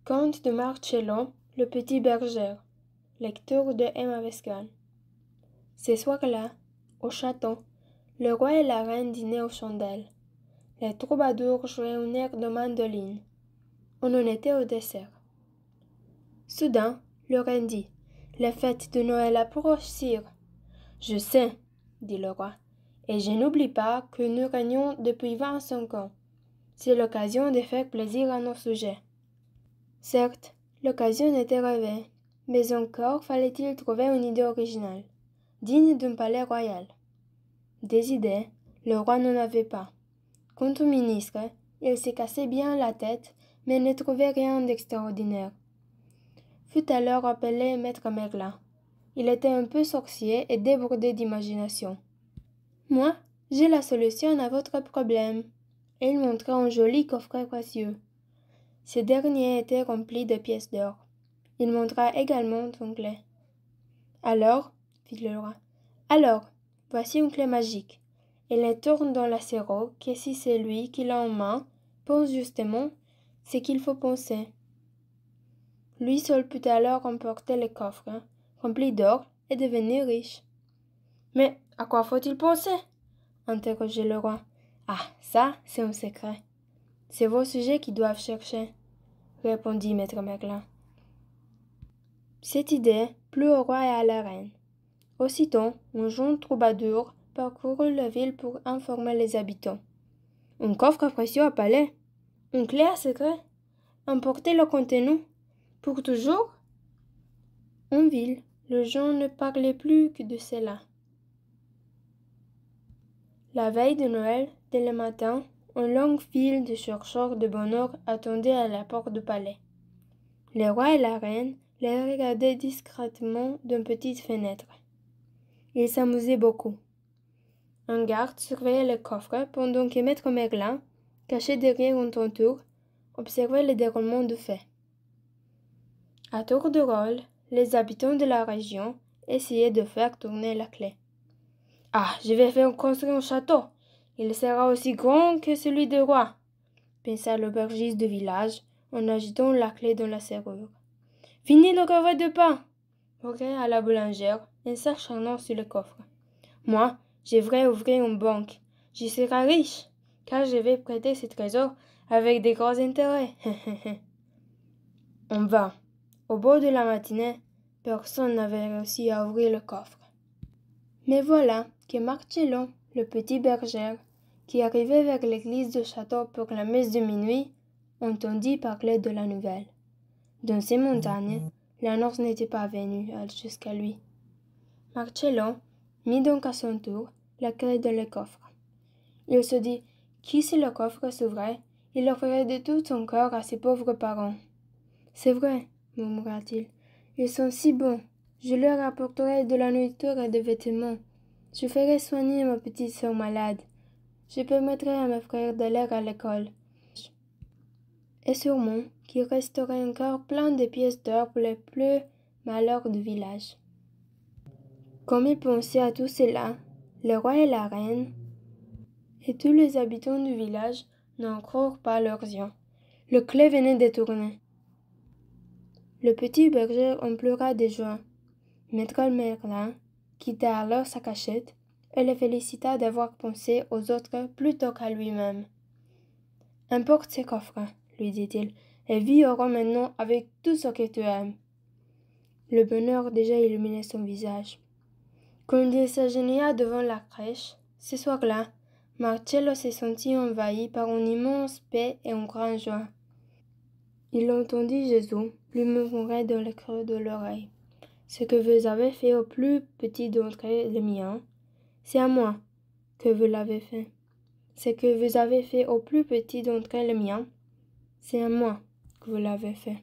Conte de Marcello, le petit berger, lecture de Emma Vescal. Ce soir-là, au château, le roi et la reine dînaient aux chandelles. Les troubadours jouaient un air de mandoline. On en était au dessert. Soudain, le reine dit « Les fêtes de Noël approchent, sire. »« Je sais, » dit le roi, « et je n'oublie pas que nous régnons depuis 25 ans. C'est l'occasion de faire plaisir à nos sujets. » Certes, l'occasion était rêvée, mais encore fallait-il trouver une idée originale, digne d'un palais royal. Des idées, le roi n'en avait pas. Quant au ministre, il se cassait bien la tête, mais ne trouvait rien d'extraordinaire. Fut alors appelé Maître Merlin. Il était un peu sorcier et débordé d'imagination. « Moi, j'ai la solution à votre problème. » Et il montra un joli coffret précieux. Ce dernier était rempli de pièces d'or. Il montra également son clé. « Alors, fit le roi, alors, voici une clé magique. Il la tourne dans la serrure, que si c'est lui qui l'a en main, pense justement ce qu'il faut penser. » Lui seul put alors emporter le coffre, rempli d'or, et devenir riche. « Mais à quoi faut-il penser ?» interrogeait le roi. « Ah, ça, c'est un secret. C'est vos sujets qui doivent chercher, » répondit Maître Merlin. Cette idée plut au roi et à la reine. Aussitôt, un jeune troubadour parcourut la ville pour informer les habitants. « Un coffre précieux au palais, une clé à secret, emportez le contenu, pour toujours ?» En ville, les gens ne parlaient plus que de cela. La veille de Noël, dès le matin, une longue file de chercheurs de bonheur attendait à la porte du palais. Le roi et la reine les regardaient discrètement d'une petite fenêtre. Ils s'amusaient beaucoup. Un garde surveillait le coffre pendant que Maître Merlin, caché derrière une tenture, observait le déroulement du fait. À tour de rôle, les habitants de la région essayaient de faire tourner la clé. « Ah, je vais faire construire un château. Il sera aussi grand que celui du roi, » pensa l'aubergiste du village en agitant la clé dans la serrure. « Fini le revêt de pain !» Aurait à la boulangère en s'acharnant sur le coffre. « Moi, je vais ouvrir une banque. Je serai riche, car je vais prêter ce trésor avec de gros intérêts. » En vain. Au bout de la matinée, personne n'avait réussi à ouvrir le coffre. Mais voilà que Marcello, le petit berger, qui arrivait vers l'église du château pour la messe de minuit, entendit parler de la nouvelle. Dans ces montagnes, l'annonce n'était pas venue jusqu'à lui. Marcello mit donc à son tour la clé dans le coffre. Il se dit que si le coffre s'ouvrait, il offrirait de tout son cœur à ses pauvres parents. « C'est vrai, » murmura-t-il, « ils sont si bons. Je leur apporterai de la nourriture et des vêtements. Je ferai soigner ma petite sœur malade. Je permettrai à mes frères d'aller à l'école. Et sûrement qu'il resterait encore plein de pièces d'or pour les plus malheureux du village. » Comme il pensait à tout cela, le roi et la reine et tous les habitants du village n'en crurent pas leurs yeux. Le clé venait de tourner. Le petit berger en pleura de joie. Maître Merlin quitta alors sa cachette et le félicita d'avoir pensé aux autres plutôt qu'à lui-même. « Emporte ce coffre, » lui dit-il, « et vis heureux maintenant avec tout ce que tu aimes. » Le bonheur déjà illuminait son visage. Quand il s'agenouilla devant la crèche, ce soir-là, Marcello se sentit envahi par une immense paix et une grande joie. Il entendit Jésus lui murmurer dans le creux de l'oreille. « Ce que vous avez fait au plus petit d'entre les miens, c'est à moi que vous l'avez fait. Ce que vous avez fait au plus petit d'entre les miens, c'est à moi que vous l'avez fait. »